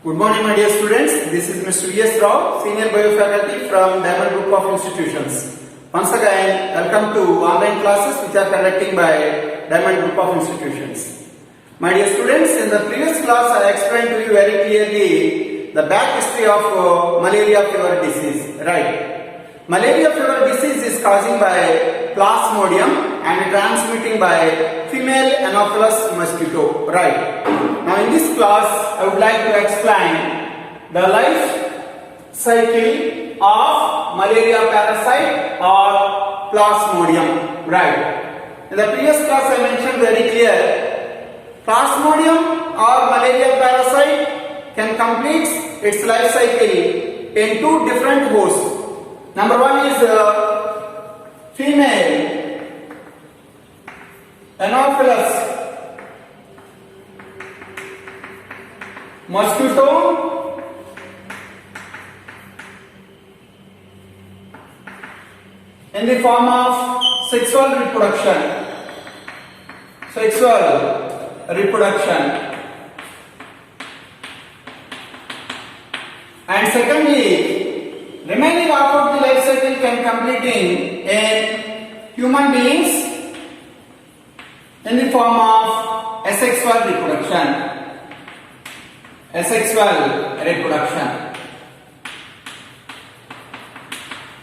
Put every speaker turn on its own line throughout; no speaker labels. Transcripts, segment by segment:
Good morning, my dear students. This is Mr. V.S. Rao, Senior Biofaculty from Diamond Group of Institutions. Once again, welcome to online classes which are conducting by Diamond Group of Institutions. My dear students, in the previous class I explained to you very clearly the back history of malaria fever disease. Right. Malaria fever disease is caused by Plasmodium and transmitting by female Anopheles mosquito. Right. Now in this class I would like to explain the life cycle of malaria parasite or Plasmodium. Right. In the previous class I mentioned very clear, Plasmodium or malaria parasite can complete its life cycle in two different hosts. Number one is female Anopheles mosquito in the form of sexual reproduction. And secondly, remaining half of the life cycle can completing in human beings in the form of asexual reproduction.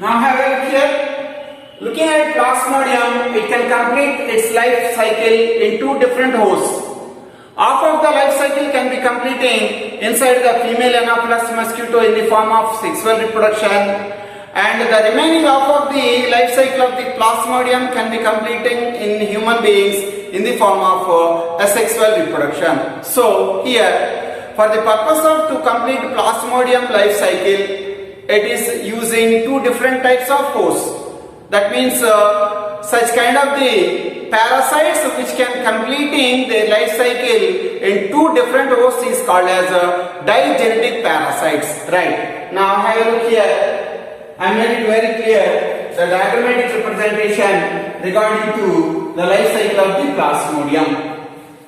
Now have a look here. Looking at Plasmodium, it can complete its life cycle in two different hosts. Half of the life cycle can be completing inside the female Anopheles mosquito in the form of sexual reproduction, and the remaining half of the life cycle of the Plasmodium can be completing in human beings in the form of asexual reproduction. So here, for the purpose of to complete Plasmodium life cycle, it is using two different types of hosts. That means such kind of the parasites which can completing their life cycle in two different hosts is called as digenetic parasites. Right. Now have a look here. I made it very clear the diagrammatic representation regarding to the life cycle of the Plasmodium.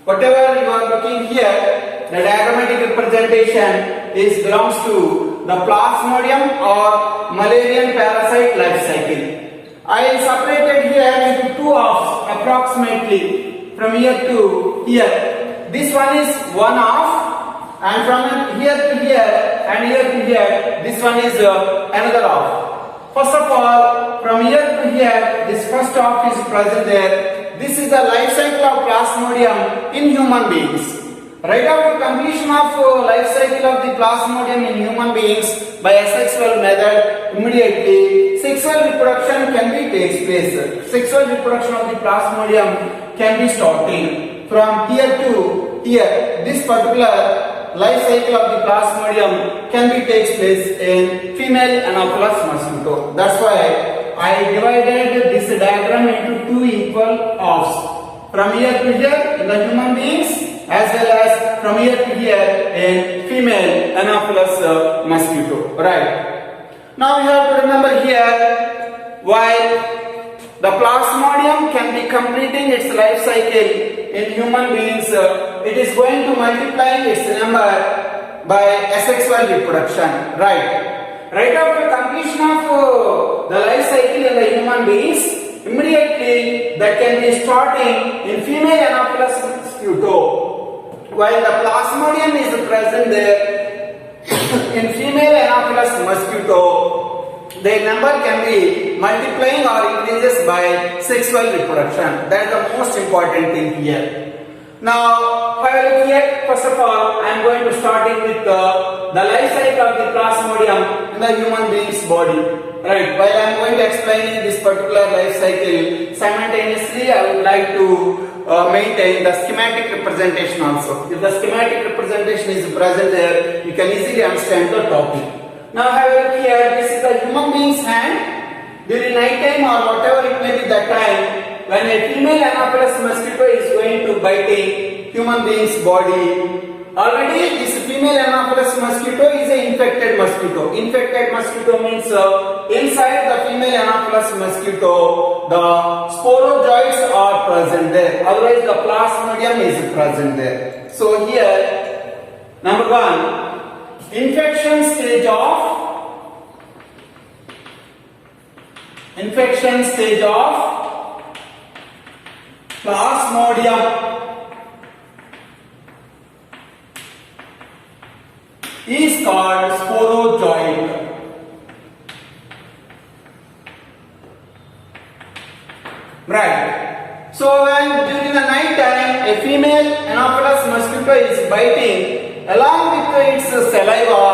Whatever you are looking here, the diagrammatic representation belongs to the Plasmodium or Malarian parasite life cycle. I separated here into two halves approximately from here to here. This one is one half, and from here to here and here to here, this one is another half. First of all, from here to here, this first half is present there. This is the life cycle of Plasmodium in human beings. Right after completion of life cycle of the Plasmodium in human beings by asexual method, immediately sexual reproduction takes place. Sexual reproduction of the Plasmodium can be starting from here to here. This particular life cycle of the Plasmodium takes place in female Anopheles mosquito. That's why I divided this diagram into two equal halves. From here to here in the human beings, as well as from here to here in female Anopheles mosquito. Right. Now you have to remember here, while the Plasmodium can be completing its life cycle in human beings, it is going to multiply its number by asexual reproduction. Right. Right after completion of the life cycle in the human beings, immediately that can be starting in female Anopheles mosquito. While the Plasmodium is present there in female Anopheles mosquito, their number can be multiplying or increases by sexual reproduction. That is the most important thing here. Now, here, first of all, I am going to starting with the life cycle of the Plasmodium in the human being's body. Right. While I am going to explain this particular life cycle, simultaneously I would like to maintain the schematic representation also. If the schematic representation is present there, you can easily understand the topic. Now have a look here. This is the human being's hand during night time or whatever it may be that time when a female Anopheles mosquito is going to biting human being's body. Already this female Anopheles mosquito is an infected mosquito. Infected mosquito means inside the female Anopheles mosquito the sporozoites are present there. Otherwise the Plasmodium is present there. So here number one, infection stage of Plasmodium is called sporozoite. Right. So when during the night time a female Anopheles mosquito is biting, along with its saliva,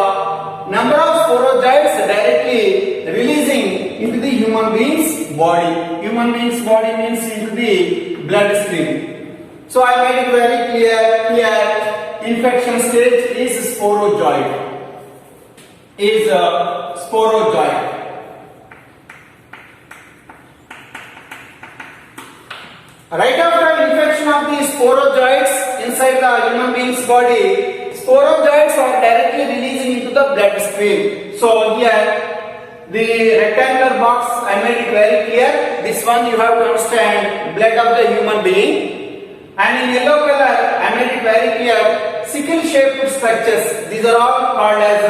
number of sporozoites directly releasing into the human being's body. Human being's body means into the bloodstream. So I made it very clear here. Infection stage is sporozoite. Right after infection of the sporozoites inside the human being's body, sporozoites are directly releasing into the bloodstream. So here, the rectangular box, I made it very clear. This one you have to understand blood of the human being. And in yellow color, I made it very clear, sickle-shaped structures. These are all called as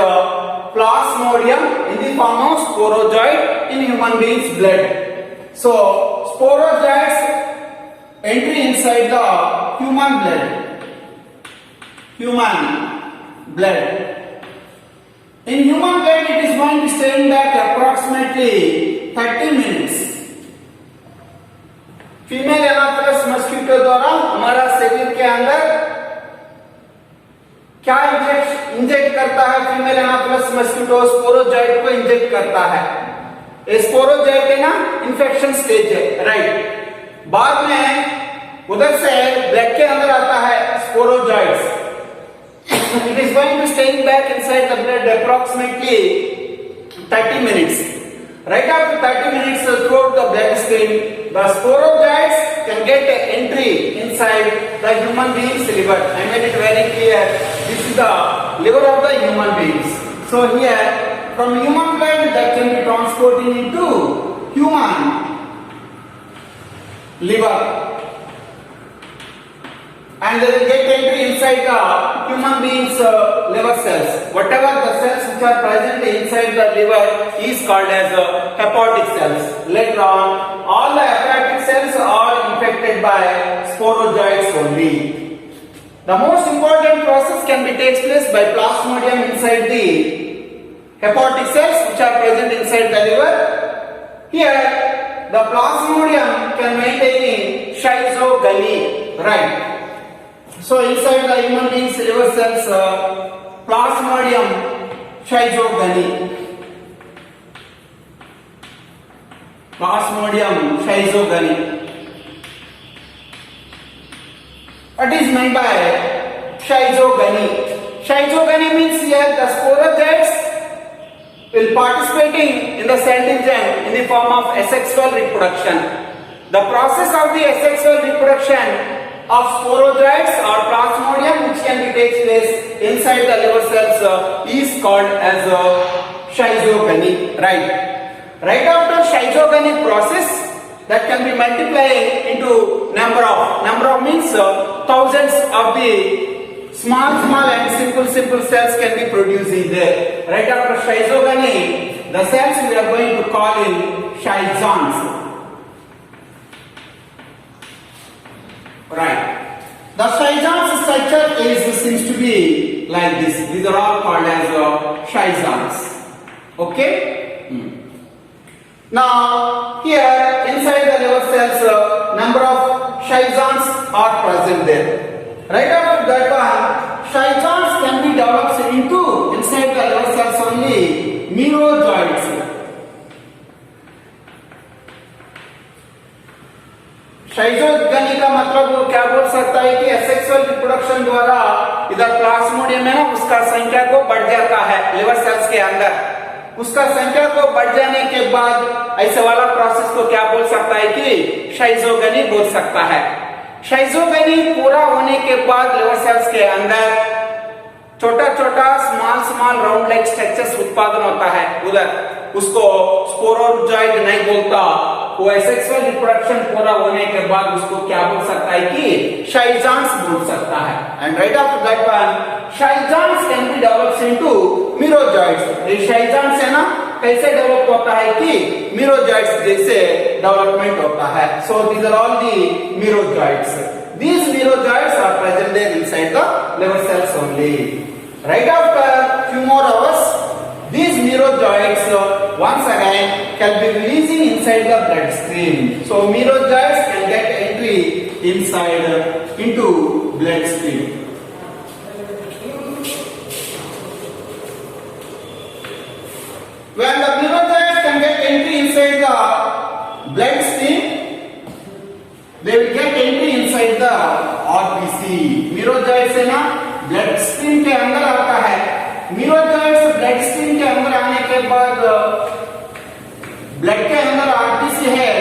Plasmodium in the form of sporozoite in human being's blood. So, sporozoites entry inside the human blood. In human blood, it is going to be staying back approximately 30 minutes. Female Anopheles mosquito द्वारा हमारा शरीर के अंदर क्या inject करता है? Female Anopheles mosquito sporozoite को inject करता है। स्पोरोजॉइट है ना, इन्फेक्शन स्टेज है, राइट। बाद में उधर से ब्लड के अंदर आता है sporozoites. It is going to staying back inside the blood approximately 30 minutes. Right after 30 minutes throughout the bloodstream, the sporozoites can get entry inside the human being's liver. I made it very clear. This is the liver of the human beings. So here, from human blood that can be transported into human liver, and they will get entry inside the human being's liver cells. Whatever the cells which are present inside the liver is called as hepatic cells. Later on, all the hepatic cells are infected by sporozoites only. The most important process can be takes place by Plasmodium inside the hepatic cells which are present inside the liver. Here, the Plasmodium can maintain schizogony, right? So inside the human being's liver cells, Plasmodium schizogony. What is meant by schizogony? Schizogony means here the sporozoites will participating in the cell division in the form of asexual reproduction. The process of the asexual reproduction of sporozoites or Plasmodium which can be takes place inside the liver cells is called as schizogony, right? Right after schizogony process, that can be multiplied into number of means thousands of the small and simple cells can be produced in there. Right after schizogony, the cells we are going to call in schizons. Right. The schizons structure seems to be like this. These are all called as schizons. Okay. Now here inside the liver cells, number of schizons are present there. Right after that one, schizons can be developed into inside the liver cells only merozoites. schizogony का मतलब वो क्या बोल सकता है कि asexual reproduction द्वारा इधर प्लास्मोडियम है ना, उसका संख्या को बढ़ जाता है लिवर सेल्स के अंदर। उसका संख्या को बढ़ जाने के बाद ऐसे वाला प्रोसेस को क्या बोल सकता है कि schizogony बोल सकता है। schizogony पूरा होने के बाद लिवर सेल्स के अंदर छोटा स्मॉल राउंड लाइक स्ट्रक्चर्स उत्पादन होता है उधर, उसको स्पोरोजॉइड नहीं बोलता। वो एसेक्सुअल रिप्रोडक्शन पूरा होने के बाद उसको क्या बोल सकता है कि schizons बोल सकता है। And right after that one schizonts can be developed into merozoites. ये शाइज़ान्स है ना, कैसे डेवलप होता है कि मीरोजॉइड्स जैसे डेवलपमेंट होता है। So these are all the merozoids. These merozoids are present there inside the liver cells only. Right after few more hours, these merozoids once again can be releasing inside the bloodstream. So merozoids can get entry inside into bloodstream. When the merozoids can get entry inside the bloodstream, they will get entry inside the RBC. Merozoids है ना, blood stream के अंदर आता है। merozoids blood stream के अंदर आने के बाद ब्लड के अंदर आरबीसी है,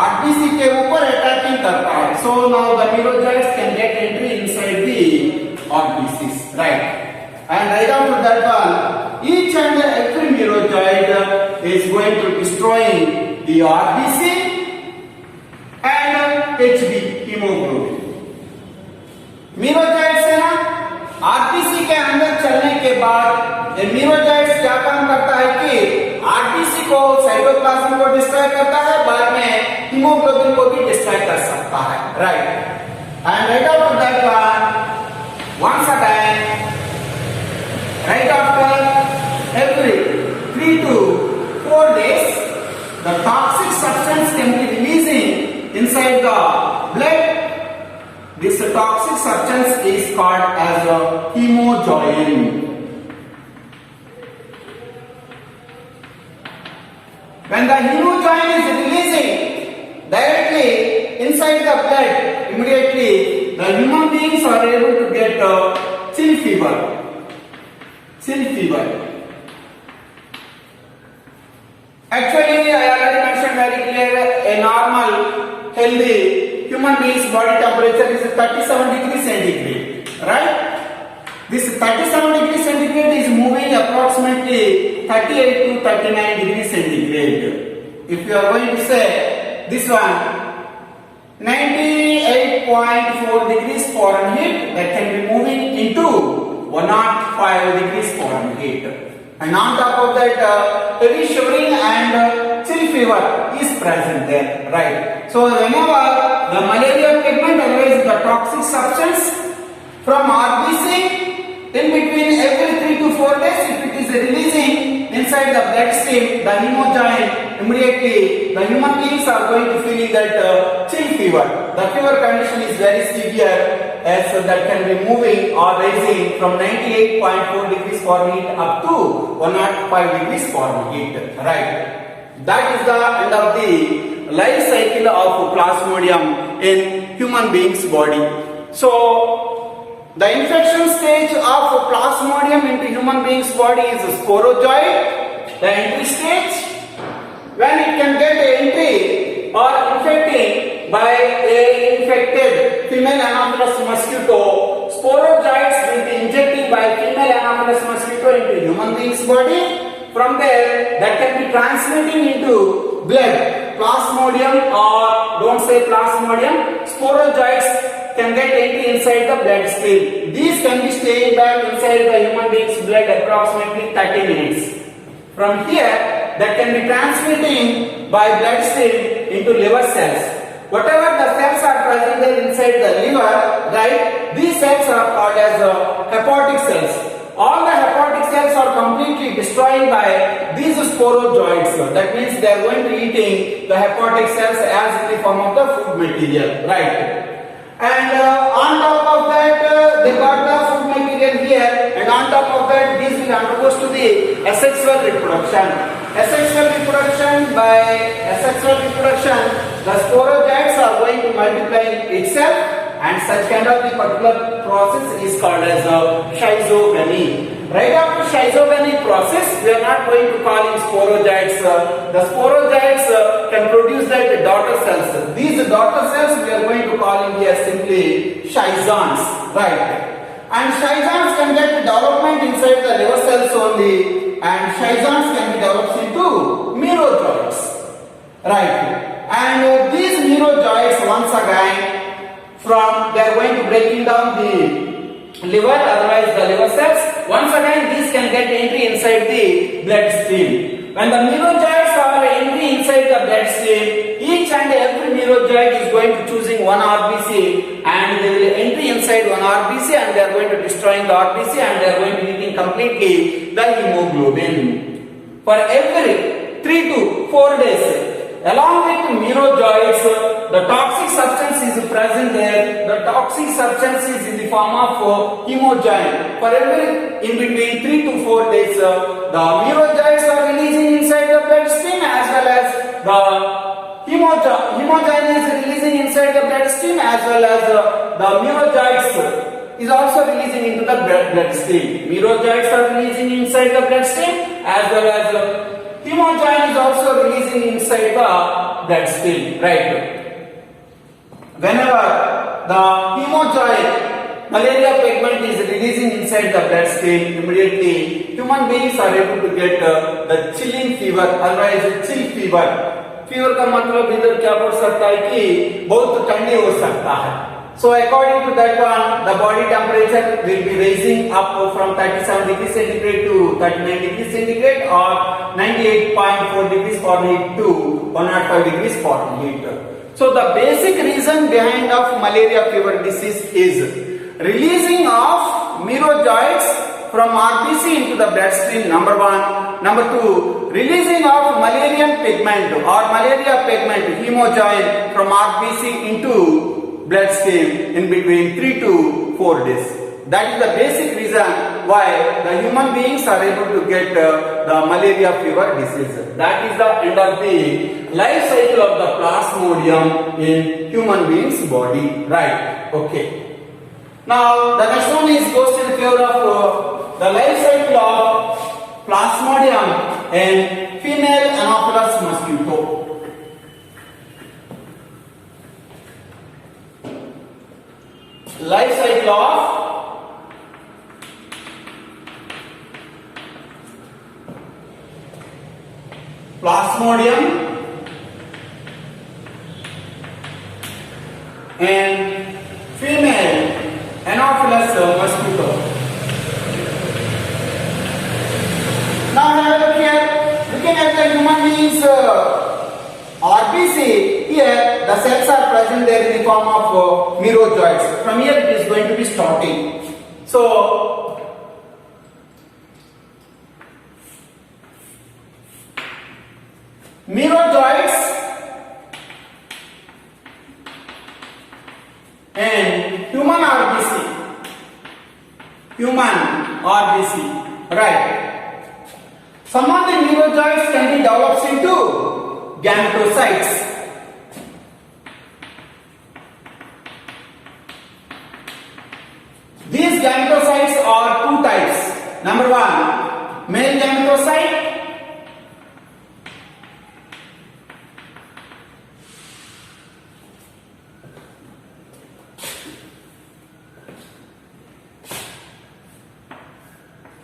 आरबीसी के ऊपर अटैकिंग करता है। So now the merozoids can get entry inside the RBCs, right? And right after that one, each and every merozoid is going to destroying the RBC and HB haemoglobin. Merozoites है ना, RBC के अंदर चलने के बाद ये merozoites क्या काम करता है कि आरबीसी को, साइटोप्लाज्म को डिस्ट्रॉय करता है, बाद में हीमोग्लोबिन को भी डिस्ट्रॉय कर सकता है, right? And right after that one, once again, right after every 3 to 4 days, the toxic substance can be releasing inside the blood. This toxic substance is called as a hemojoin. When the hemojoin is releasing directly inside the blood, immediately the human beings are able to get chill fever. Chill fever. Actually, I already mentioned very clear, a normal healthy human being's body temperature is 37 degrees centigrade, right? This 37 degrees centigrade is moving approximately 38 to 39 degrees centigrade. If you are going to say this one 98.4 degrees Fahrenheit, that can be moving into 105 degrees Fahrenheit. And on top of that, heavy shivering and chill fever is present there, right? So whenever the malaria pigment, otherwise the toxic substance from RBC, in between every 3 to 4 days, if it is releasing inside the bloodstream, the hemojoin, immediately the human beings are going to feel that chill fever. The fever condition is very severe, as that can be moving or rising from 98.4 degrees Fahrenheit up to 105 degrees Fahrenheit, right? That is the end of the life cycle of Plasmodium in human being's body. So the infection stage of Plasmodium into human being's body is sporozoid, the entry stage. When it can get entry or infecting by a infected female Anopheles mosquito, sporozoids will be injecting by female Anopheles mosquito into human being's body. From there, that can be transmitting into blood. Plasmodium, or don't say Plasmodium, sporozoids can get entry inside the bloodstream. These can be staying back inside the human being's blood approximately 30 minutes. From here, that can be transmitting by bloodstream into liver cells. Whatever the cells are present there inside the liver, right, these cells are called as hepatic cells. All the hepatic cells are completely destroyed by these sporozoids. That means they are going to eating the hepatic cells as in the form of the food material, right? And on top of that, they got the food material here, and on top of that, this will undergoes to the asexual reproduction. Asexual reproduction, by asexual reproduction, the sporozoids are going to multiply itself, and such kind of the particular process is called as schizogeny. Right after schizogeny process, we are not going to call in sporozoids. The sporozoids can produce that daughter cells. These daughter cells we are going to call in here simply schizons, right? And schizons can get development inside the liver cells only, and schizons can be developed into merozoids, right? And these merozoids once again, from they are going to breaking down the liver, otherwise the liver cells. Once again, these can get entry inside the blood stream. When the merozoites are entry inside the blood stream, each and every merozoite is going to choosing one RBC, and they will entry inside one RBC, and they are going to destroying the RBC, and they are going to eating completely the hemoglobin. For every 3 to 4 days, along with merozoites, the toxic substance is present there. The toxic substance is in the form of hemogyne. For every in between 3 to 4 days, the merozoites are releasing inside the bloodstream, as well as the hemogyne is releasing inside the bloodstream, as well as the merozoites is also releasing into the bloodstream. Merozoites are releasing inside the bloodstream, as well as hemogyne is also releasing inside the bloodstream, right? Whenever the hemogyne malaria pigment is releasing inside the bloodstream, immediately human beings are able to get the chilling fever, otherwise chill fever. Fever का मतलब इधर क्या बोल सकता है कि बहुत ठंडी हो सकता है. So according to that one, the body temperature will be raising up from 37 degrees centigrade to 39 degrees centigrade, or 98.4 degrees Fahrenheit to 105 degrees Fahrenheit. So the basic reason behind of malaria fever disease is releasing of merozoites from RBC into the bloodstream, number one. Number two, releasing of malarian pigment or malaria pigment, hemogyne, from RBC into bloodstream in between 3 to 4 days. That is the basic reason why the human beings are able to get the malaria fever disease. That is the end of the life cycle of the plasmodium in human beings body, right? Okay. Now the next one is goes in favor of the life cycle of plasmodium in female Anopheles mosquito. Life cycle of plasmodium and female Anopheles mosquito. Now have a look here. Looking at the human beings RBC, here the cells are present there in the form of merozoites. From here it is going to be starting. So merozoites and human RBC, right? Some of the merozoites can be developed into gametocytes. These gametocytes are two types. Number one, male gametocyte.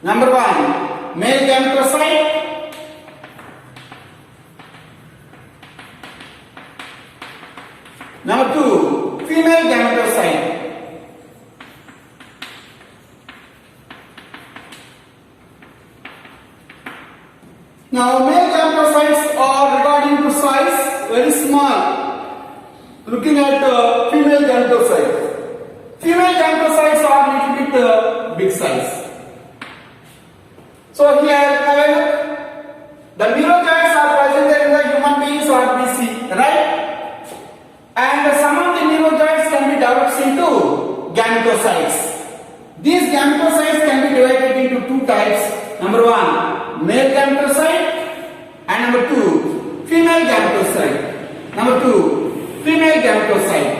Number one, male gametocyte. Number two, female gametocyte. Now, male gametocytes are regarding to size very small. Looking at female gametocyte. Female gametocytes are little bit big size. So here, have a look. The merozoites are present there in the human beings RBC, right? And some of the merozoites can be developed into gametocytes. These gametocytes can be divided into two types. Number one, male gametocyte, and number two, female gametocyte. Number two, female gametocyte.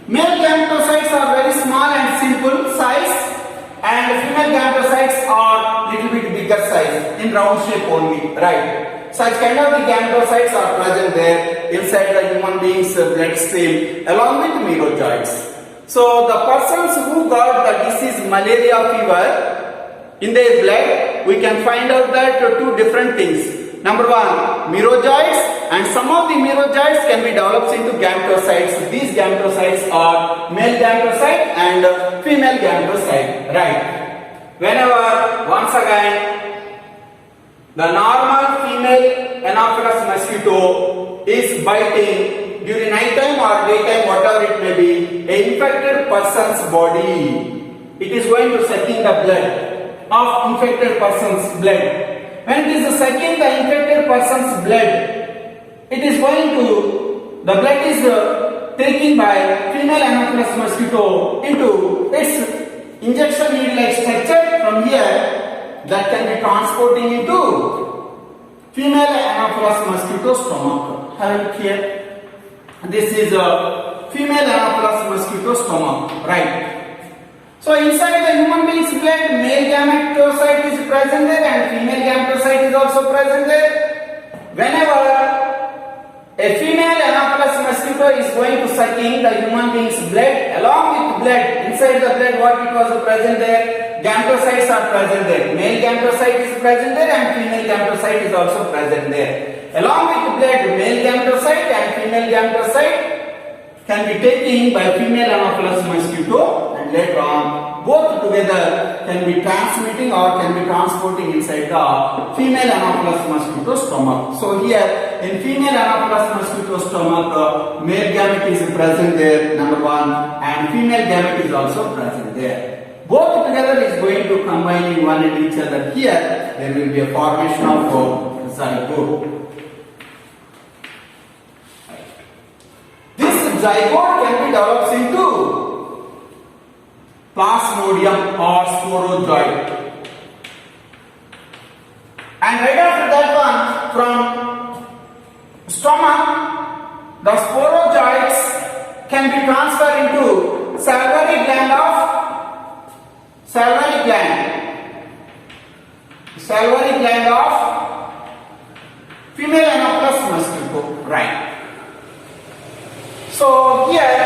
Male gametocytes are very small and simple size, and female gametocytes are little bit bigger size in round shape only, right? Such kind of the gametocytes are present there inside the human being's bloodstream along with merozoites. So the persons who got the disease malaria fever, in their blood we can find out that two different things. Number one, merozoites, and some of the merozoites can be developed into gametocytes. These gametocytes are male gametocyte and female gametocyte. Right. Whenever, once again, the normal female Anopheles mosquito is biting during night time or daytime, whatever it may be, a infected person's body, it is going to sucking the blood of infected person's blood. When it is sucking the infected person's blood, it is going to, the blood is taken by female Anopheles mosquito into its injection needle-like structure from here that can be transporting into female Anopheles mosquito stomach. Have it here. This is a female Anopheles mosquito stomach, right? So inside the human being's blood, male gametocyte is present there and female gametocyte is also present there. Whenever a female Anopheles mosquito is going to sucking the human being's blood, along with blood, inside the blood what it was present there, gametocytes are present there. Male gametocyte is present there and female gametocyte is also present there. Along with blood, male gametocyte and female gametocyte can be taken by female Anopheles mosquito, and later on both together can be transmitting or can be transporting inside the female Anopheles mosquito stomach. So here in female Anopheles mosquito stomach, male gamete is present there, number one, and female gamete is also present there. Both together is going to combine one in each other. Here there will be a formation of zygote. Zygote can be developed into plasmodium or sporozoite. And right after that one, from stomach, the sporozoites can be transferred into salivary gland of female Anopheles mosquito, right? So here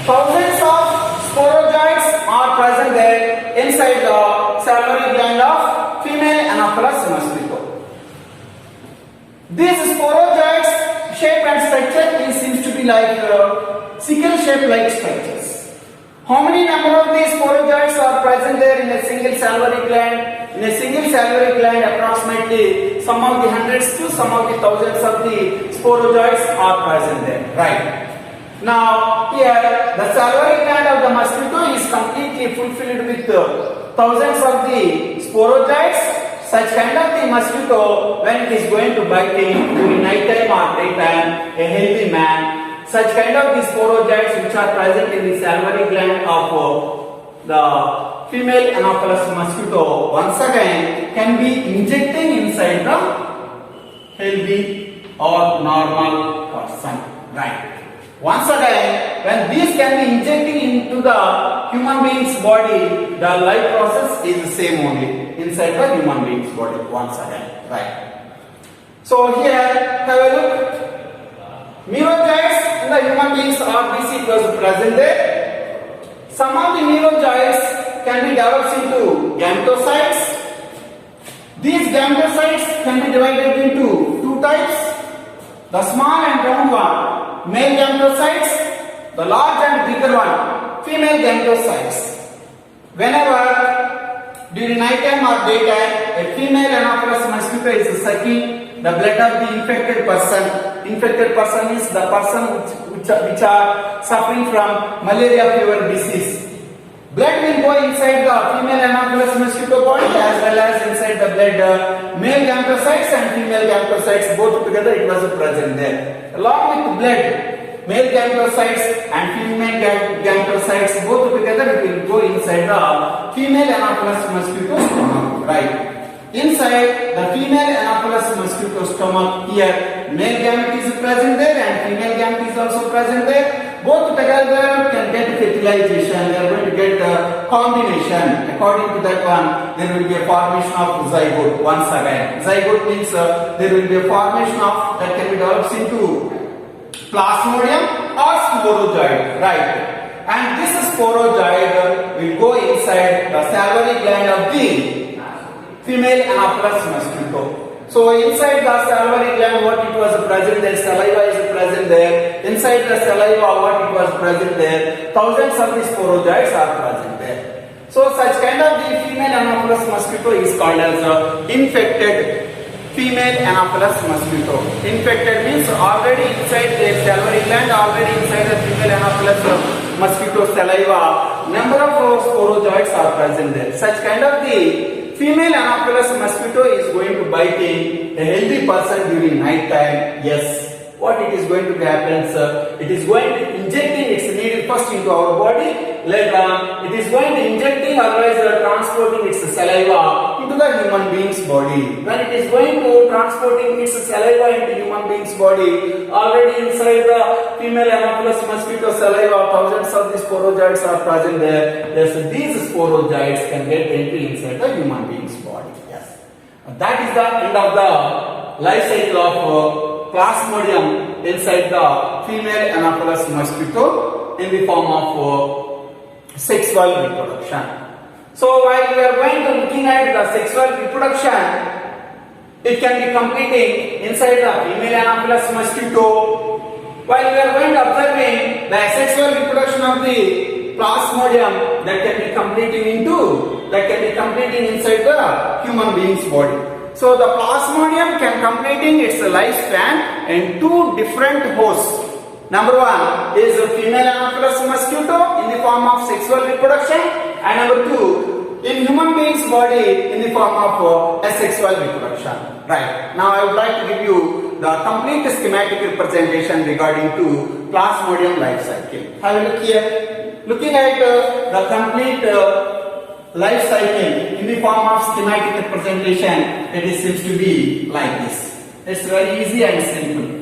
thousands of sporozoites are present there inside the salivary gland of female Anopheles mosquito. These sporozoites shape and structure seems to be like sickle shape like structures. How many number of these sporozoites are present there in a single salivary gland? In a single salivary gland, approximately some of the hundreds to some of the thousands of the sporozoites are present there, right? Now here the salivary gland of the mosquito is completely fulfilled with thousands of the sporozoites. Such kind of the mosquito, when it is going to bite during night time or daytime, a healthy man, such kind of the sporozoites which are present in the salivary gland of the female Anopheles mosquito once again can be injecting inside the healthy or normal person, right? Once again, when these can be injecting into the human being's body, the life process is the same only inside the human being's body. Once again, right? So here, have a look. Merozoites in the human being's RBC was present there. Some of the merozoites can be developed into gametocytes. These gametocytes can be divided into two types: the small and round one, male gametocytes, the large and bigger one, female gametocytes. Whenever during night time or daytime a female Anopheles mosquito is sucking the blood of the infected person. Infected person is the person which are suffering from malaria fever disease. Blood will go inside the female Anopheles mosquito body as well as inside the blood male gametocytes and female gametocytes, both together it was present there. Along with blood, male gametocytes and female gametocytes both together it will go inside the female Anopheles mosquito stomach, right? Inside the female Anopheles mosquito stomach, here male gamete is present there and female gamete is also present there. Both together can get fertilization. They are going to get a combination. According to that one, there will be a formation of zygote. Once again, zygote means there will be a formation of that can be developed into plasmodium or sporozoite, right? And this sporozoite will go inside the salivary gland of the female Anopheles mosquito. So inside the salivary gland, what it was present there, saliva is present there. Inside the saliva, what it was present there, thousands of these sporozoites are present there. So such kind of the female Anopheles mosquito is called as infected female Anopheles mosquito. Infected means already inside the salivary gland, already inside the female Anopheles mosquito saliva, number of sporozoites are present there. Such kind of the female Anopheles mosquito is going to bite a healthy person during night time. Yes. What it is going to happen, sir? It is going to injecting its needle first into our body. Later on, it is going to injecting, otherwise transporting its saliva into the human being's body. When it is going to transporting its saliva into human being's body, already inside the female Anopheles mosquito saliva, thousands of these sporozoites are present there. Yes, these sporozoites can get entry inside the human being's body. Yes, that is the end of the life cycle of Plasmodium inside the female Anopheles mosquito in the form of sexual reproduction. So while we are going to looking at the sexual reproduction, it can be completing inside the female Anopheles mosquito. While we are going to observing the sexual reproduction of the Plasmodium, that can be completing inside the human being's body. So the Plasmodium can completing its lifespan in two different hosts. Number one is a female Anopheles mosquito in the form of sexual reproduction, and number two in human being's body in the form of asexual reproduction. Right. Now I would like to give you the complete schematic representation regarding to Plasmodium life cycle. Have a look here. Looking at the complete life cycle in the form of schematic representation, it seems to be like this. It's very easy and simple.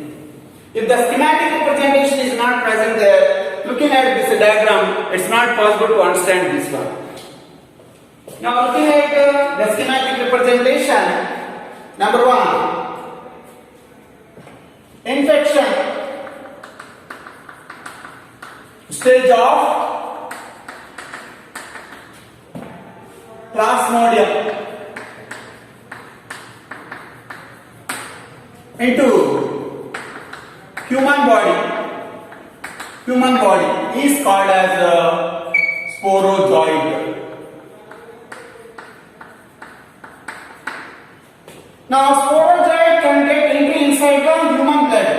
If the schematic representation is not present there, looking at this diagram, it's not possible to understand this one. Now looking at the schematic representation, number one, infection, stage of Plasmodium into human body. Human body is called as a sporozoid. Now sporozoid can get entry inside the human blood.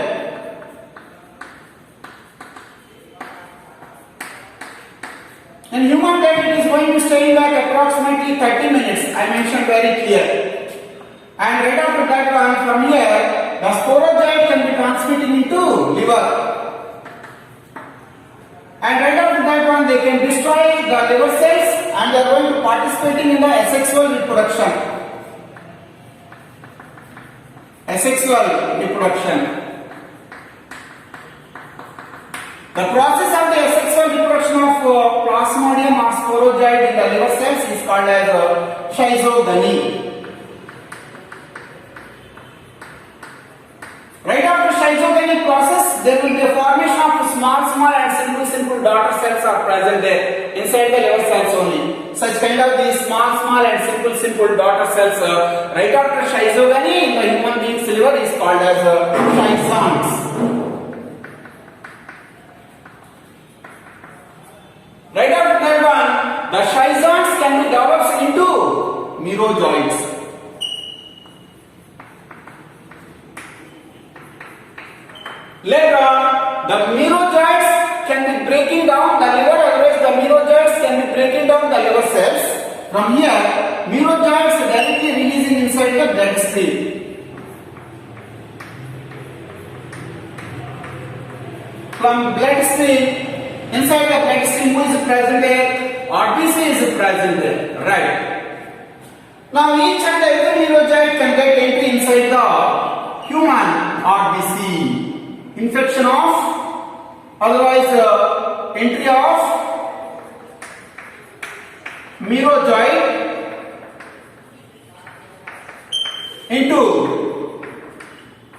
In human blood, it is going to stay back approximately 30 minutes. I mentioned very clear. And right after that one, from here, the sporozoid can be transmitted into liver. And right after that one, they can destroy the liver cells and they are going to participating in the asexual reproduction. Asexual reproduction. The process of the asexual reproduction of Plasmodium or sporozoid in the liver cells is called as schizogony. Right after schizogony process, there will be a formation of small and simple daughter cells are present there inside the liver cells only. Such kind of these small and simple daughter cells right after schizogony in the human being's liver is called as schizons. Right after that one, the schizons can be developed into merozoids. Later on, the merozoids can be breaking down the liver, otherwise the merozoids can be breaking down the liver cells. From here, merozoids directly releasing inside the bloodstream. From bloodstream, inside the bloodstream, who is present there? RBC is present there, right? Now each and every merozoid can get entry inside the human RBC. Infection of, otherwise entry of merozoid into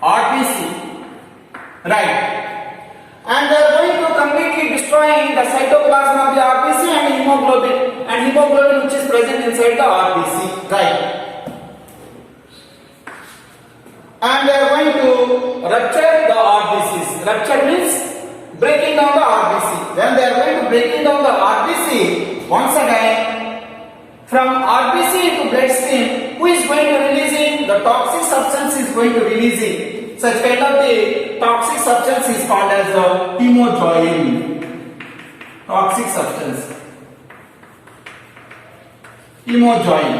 RBC, right? And they are going to completely destroying the cytoplasm of the RBC and hemoglobin which is present inside the RBC, right? rupture the RBCs. Rupture means breaking down the RBC. When they are going to breaking down the RBC, once again from RBC into bloodstream, who is going to releasing? The toxic substance is going to releasing. Such kind of the toxic substance is called as the hemojoin. Toxic substance. Hemojoin.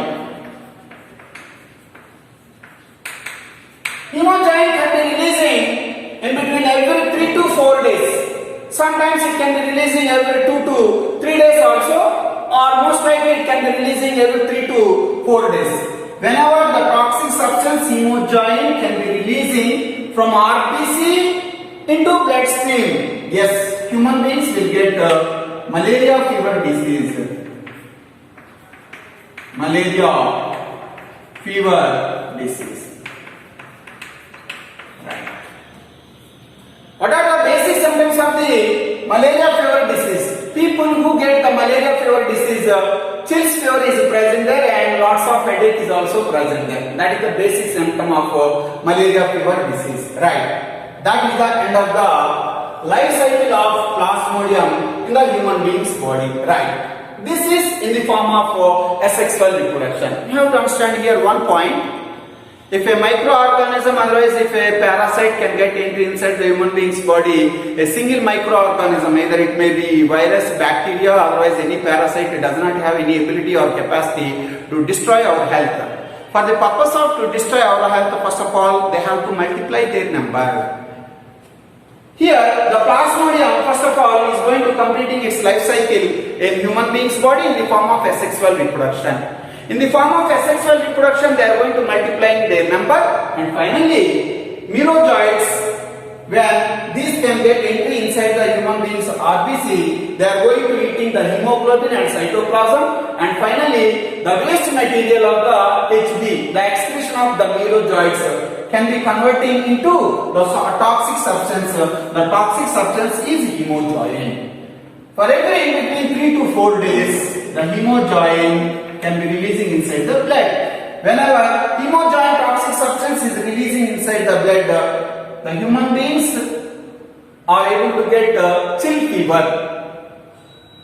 Hemojoin can be releasing in between every 3 to 4 days. Sometimes it can be releasing every 2 to 3 days also, or most likely it can be releasing every 3 to 4 days. Whenever the toxic substance hemojoin can be releasing from RBC into bloodstream, yes, human beings will get malaria fever disease. Malaria fever disease. Right. What are the basic symptoms of the malaria fever disease? People who get the malaria fever disease, chills fever is present there and lots of headache is also present there. That is the basic symptom of malaria fever disease. Right. That is the end of the life cycle of Plasmodium in the human being's body. Right. This is in the form of asexual reproduction. You have to understand here one point. If a microorganism, otherwise if a parasite can get inside the human being's body, a single microorganism, either it may be virus, bacteria, otherwise any parasite, does not have any ability or capacity to destroy our health. For the purpose of to destroy our health, first of all, they have to multiply their number. Here, the Plasmodium, first of all, is going to completing its life cycle in human being's body in the form of asexual reproduction. In the form of asexual reproduction, they are going to multiplying their number, and finally, merozoites, when these can get entry inside the human being's RBC, they are going to eating the hemoglobin and cytoplasm, and finally, the waste material of the HB, the excretion of the merozoites, can be converting into the toxic substance. The toxic substance is hemojoin. For every in between 3 to 4 days, the hemojoin can be releasing inside the blood. Whenever hemojoin toxic substance is releasing inside the blood, the human beings are able to get chill fever.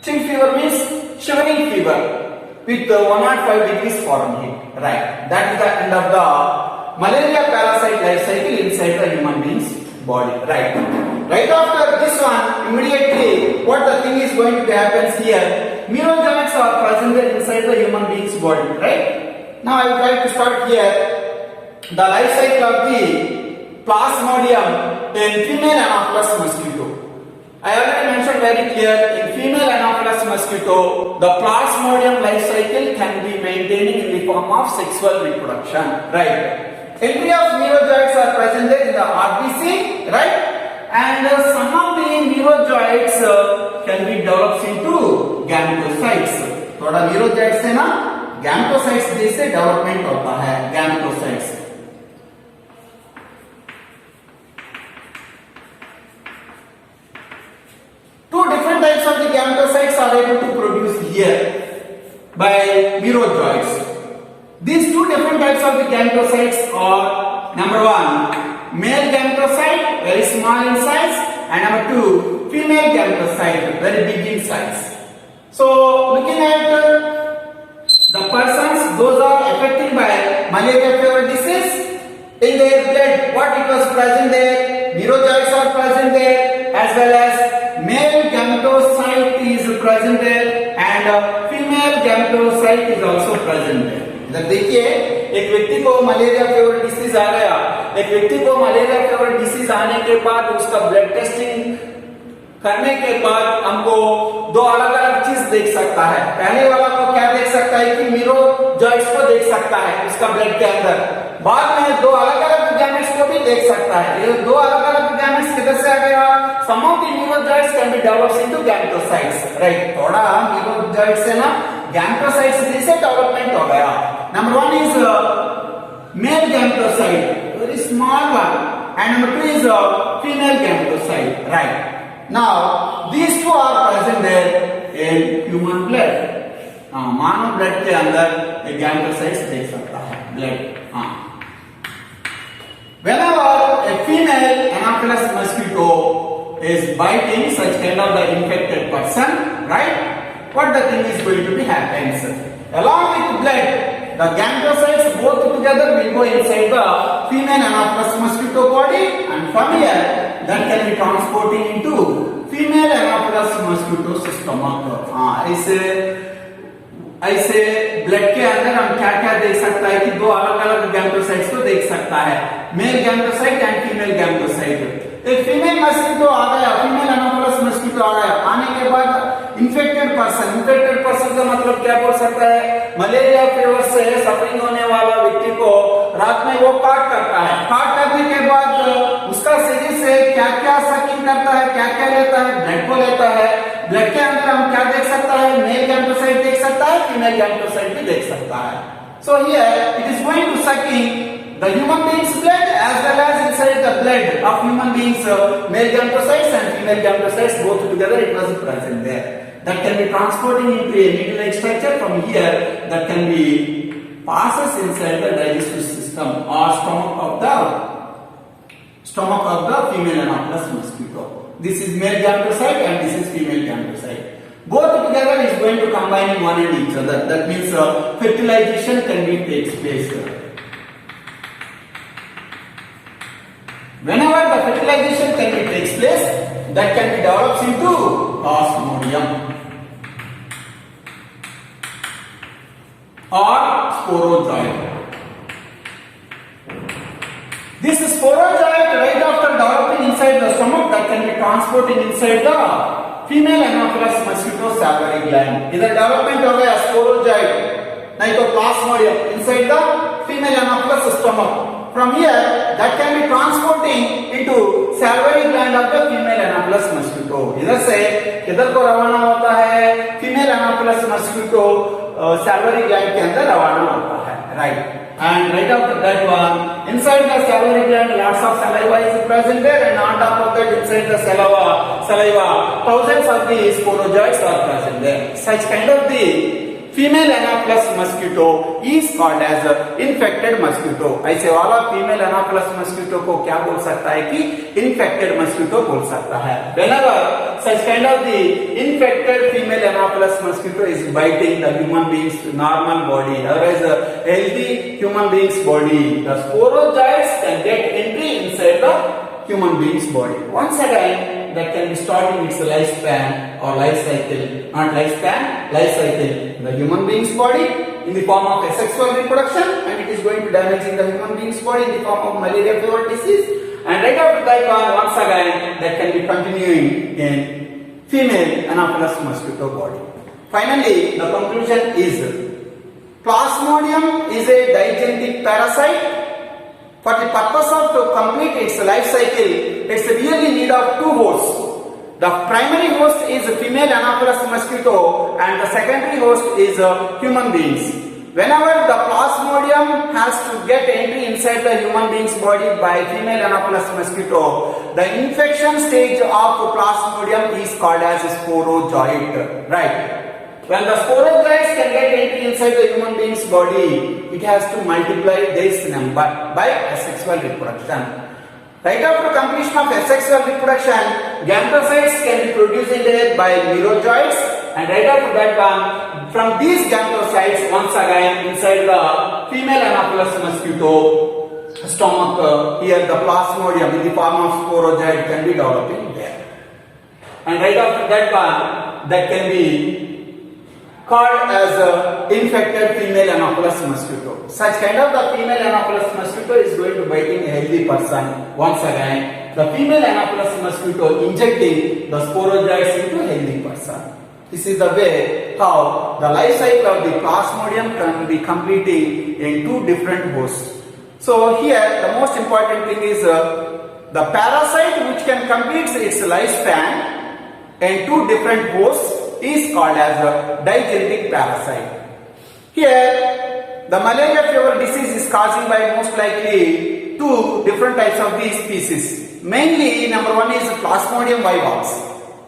Chill fever means shivering fever with 105 degrees Fahrenheit. Right. That is the end of the malaria parasite life cycle inside the human being's body. Right. Right after this one, immediately what the thing is going to happen here, merozoites are present inside the human being's body. Right. Now I would like to start here the life cycle of the Plasmodium in female Anopheles mosquito. I already mentioned very clear, in female Anopheles mosquito, the Plasmodium life cycle can be maintaining in the form of sexual reproduction. Right. Entry of merozoites are present there in the RBC, right? And some of the merozoites can be developed into gametocytes. थोड़ा merozoites से ना gametocytes जैसे development होता है, gametocytes. Two different types of the gametocytes are able to produce here by merozoites. These two different types of the gametocytes are, number one, male gametocyte, very small in size, and number two, female gametocyte, very big in size. So, looking at the persons, those are affected by malaria fever disease, in their blood, what it was present there, merozoites are present there, as well as male gametocyte is present there, and female gametocyte is also present there. इधर देखिए, एक व्यक्ति को malaria fever disease आ गया, एक व्यक्ति को malaria fever disease आने के बाद उसका ब्लड टेस्टिंग करने के बाद हमको दो अलग अलग चीज देख सकता है. पहले वाला को क्या देख सकता है कि मेरोजॉइट्स को देख सकता है उसका ब्लड के अंदर, बाद में दो अलग अलग गैमेट्स को भी देख सकता है. ये दो अलग अलग गैमेट्स किधर से आ गया? Some of the merozoites can be developed into gametocytes. Right. थोड़ा मेरोजॉइट्स से ना गैमेटोसाइट्स जैसे डेवलपमेंट हो गया. Number one is male gametocyte, very small one, and number two is female gametocyte. Right. Now these two are present there in human blood. Manav blood के अंदर एक gametocytes देख सकता है blood. Whenever a female Anopheles mosquito is biting such kind of the infected person, right? What the thing is going to be happens? Along with blood, the gametocytes both together will go inside the female Anopheles mosquito body, and from here that can be transporting into female Anopheles mosquito stomach. ऐसे blood के अंदर हम क्या क्या देख सकता है कि दो अलग अलग गैमेटोसाइट्स को देख सकता है, male gametocyte and female gametocyte. एक फीमेल मस्किटो आ गया, फीमेल एनाफिलस मस्किटो आ गया, आने के बाद इन्फेक्टेड पर्सन का मतलब क्या बोल सकता है, मलेरिया फीवर से सफरिंग होने वाला व्यक्ति को रात में वो काट करता है, काट करने के बाद उसका शरीर से क्या क्या सकिंग करता है, क्या क्या लेता है, ब्लड को लेता है। ब्लड के अंदर हम क्या देख सकता है, मेल गैमेटोसाइट देख सकता है, फीमेल गैमेटोसाइट भी देख सकता है। So here it is going to sucking the human being's blood as well as inside the blood of human beings, male gametocytes and female gametocytes both together it was present there. That can be transporting into a needle-like structure from here that can be passes inside the digestive system or stomach of the female Anopheles mosquito. This is male gametocyte and this is female gametocyte. Both together is going to combine one and each other. That means fertilization can be takes place. Whenever the fertilization can be takes place, that can be develops into plasmodium or sporozoite. This sporozoite right after developing inside the stomach that can be transporting inside the female Anopheles mosquito salivary gland. Either development हो गया sporozoite, नहीं तो plasmodium inside the female Anopheles stomach. From here, that can be transporting into salivary gland of the female Anopheles mosquito. इधर से किधर को रवाना होता है, female Anopheles mosquito salivary gland के अंदर रवाना होता है, right? And right after that one, inside the salivary gland, lots of saliva is present there, and on top of that, inside the saliva, thousands of the sporozoites are present there. Such kind of the female Anopheles mosquito is called as infected mosquito. ऐसे वाला female Anopheles mosquito को क्या बोल सकता है कि infected mosquito बोल सकता है. Whenever such kind of the infected female Anopheles mosquito is biting the human being's normal body, otherwise the healthy human being's body, the sporozoites can get entry inside the human being's body. Once again, that can be starting its lifespan or life cycle, not lifespan, life cycle in the human being's body in the form of asexual reproduction, and it is going to damaging the human being's body in the form of malaria fever disease, and right after that one, once again, that can be continuing in female Anopheles mosquito body. Finally, the conclusion is Plasmodium is a digentic parasite. For the purpose of to complete its life cycle, it's really need of two hosts. The primary host is female Anopheles mosquito and the secondary host is human beings. Whenever the Plasmodium has to get entry inside the human being's body by female Anopheles mosquito, the infection stage of Plasmodium is called as sporozoite, right? When the sporozoites can get entry inside the human being's body, it has to multiply this number by asexual reproduction. Right after completion of asexual reproduction, gametocytes can be produced by merozoites, and right after that one, from these gametocytes, once again inside the female Anopheles mosquito stomach, here the Plasmodium in the form of sporozoite can be developing there. And right after that one, that can be called as infected female Anopheles mosquito. Such kind of the female Anopheles mosquito is going to biting a healthy person. Once again, the female Anopheles mosquito injecting the sporozoites into a healthy person. This is the way how the life cycle of the Plasmodium can be completing in two different hosts. So here the most important thing is the parasite which can complete its lifespan in two different hosts is called as a digentic parasite. Here, the malaria fever disease is caused by most likely two different types of these species. Mainly, number one is Plasmodium vivax.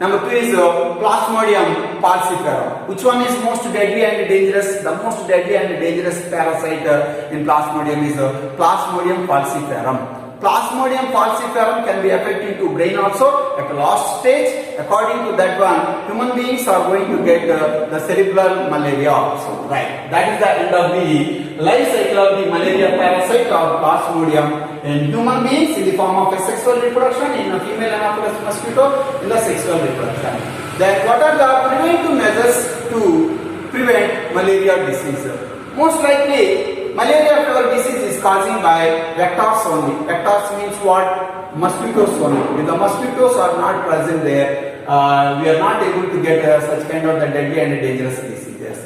Number two is Plasmodium falciparum. Which one is most deadly and dangerous? The most deadly and dangerous parasite in Plasmodium is Plasmodium falciparum. Plasmodium falciparum can be affecting to brain also at the last stage. According to that one, human beings are going to get the cerebral malaria also. Right. That is the end of the life cycle of the malaria parasite or Plasmodium in human beings in the form of a sexual reproduction, in a female Anopheles mosquito in the sexual reproduction. Then what are the preventive measures to prevent malaria disease? Most likely, malaria fever disease is caused by vectors only. Vectors means what? Mosquitoes only. If the mosquitoes are not present there, we are not able to get such kind of the deadly and dangerous diseases.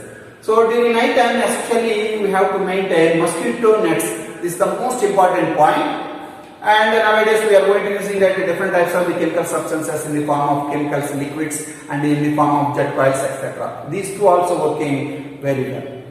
So during night time, especially, we have to maintain mosquito nets. This is the most important point. And nowadays we are going to using that different types of the chemical substances in the form of chemicals, liquids, and in the form of jet coils, etc. These two also working very well.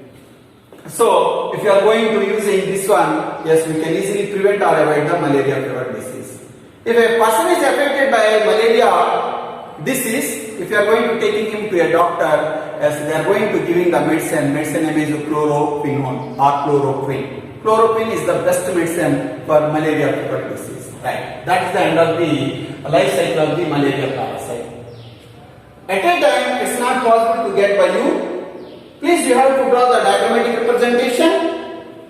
So if you are going to using this one, yes, we can easily prevent or avoid the malaria fever disease. If a person is affected by malaria disease, if you are going to taking him to a doctor, yes, they are going to giving the medicine. Medicine name is chloroquine or chloroquine. Chloroquine is the best medicine for malaria fever disease. Right. That is the end of the life cycle of the malaria parasite. At a time, it's not possible to get by you. Please, you have to draw the diagrammatic representation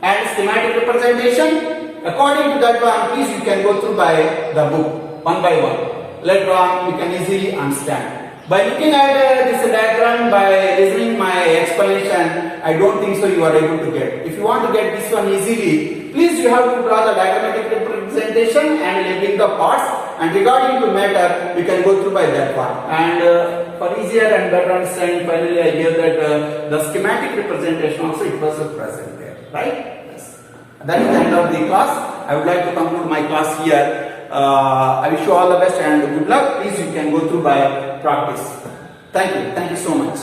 and schematic representation. According to that one, please, you can go through by the book one by one. Later on, you can easily understand. By looking at this diagram, by listening my explanation, I don't think so you are able to get. If you want to get this one easily, please you have to draw the diagrammatic representation and labeling the parts. And regarding to matter, you can go through by that one. And for easier and better understanding, finally I hear that the schematic representation also it was present there, right? Yes. That is the end of the class. I would like to conclude my class here. I wish you all the best and good luck. Please you can go through by practice. Thank you so much.